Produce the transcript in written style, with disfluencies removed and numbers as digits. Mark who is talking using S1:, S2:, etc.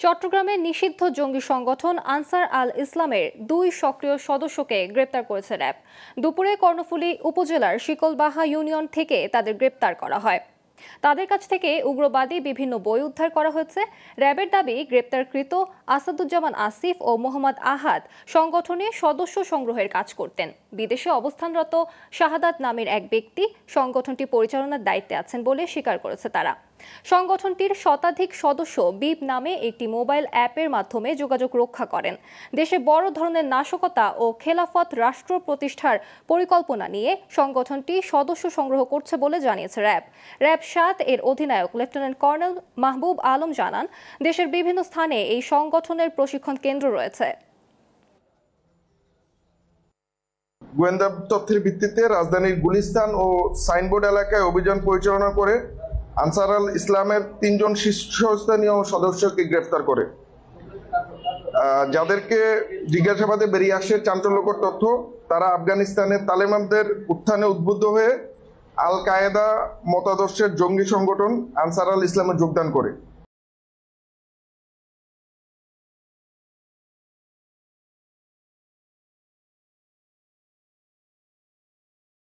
S1: চট্টগ্রামে নিষিদ্ধ জঙ্গি সংগঠন আনসার আল ইসলামের 2 সক্রিয় সদস্যকে গ্রেপ্তার করেছে র্যাব। দুপুরে কর্ণফুলী উপজেলার শিকলবাহা ইউনিয়ন থেকে তাদের গ্রেপ্তার করা হয়। তাদের কাছ থেকে উগ্রবাদী বিভিন্ন বই উদ্ধার করা হয়েছে। র্যাবের দাবি, গ্রেপ্তারকৃত আসাদুজ্জামান আসিফ ও মোহাম্মদ আহাদ সংগঠনে সদস্য সংগ্রহের কাজ করতেন। বিদেশে অবস্থানরত শাহাদাত নামের এক ব্যক্তি সংগঠনটি পরিচালনার দায়িত্বে আছেন বলে স্বীকার করেছে তারা। সংগঠনটির শতাধিক সদস্য বিপ নামে একটি মোবাইল অ্যাপের মাধ্যমে যোগাযোগ রক্ষা করেন। দেশে বড় ধরনের নাশকতা ও খেলাফত রাষ্ট্র প্রতিষ্ঠার পরিকল্পনা নিয়ে সংগঠনটি সদস্য সংগ্রহ করছে বলে জানিয়েছে র্যাব। র্যাব 7 এর অধিনায়ক লেফটেন্যান্ট কর্নেল মাহবুব আলম জানান, দেশের বিভিন্ন স্থানে এই সংগঠনের প্রশিক্ষণ কেন্দ্র রয়েছে।
S2: গোয়েন্দা তথ্যের ভিত্তিতে রাজধানীর গুলিস্তান ও সাইনবোর্ড এলাকায় অভিযান পরিচালনা করে আনসার আল ইসলামের 3 জন শীর্ষস্থানীয় সদস্যকে গ্রেফতার করে, যাদেরকে জিজ্ঞাসাবাদে বেরিয়ে আসে চাঞ্চল্যকর তথ্য। তারা আফগানিস্তানের তালেবানদের উত্থানে উদ্বুদ্ধ হয়ে আল কায়েদা মতাদর্শের জঙ্গি সংগঠন আনসার আল ইসলামে যোগদান করে।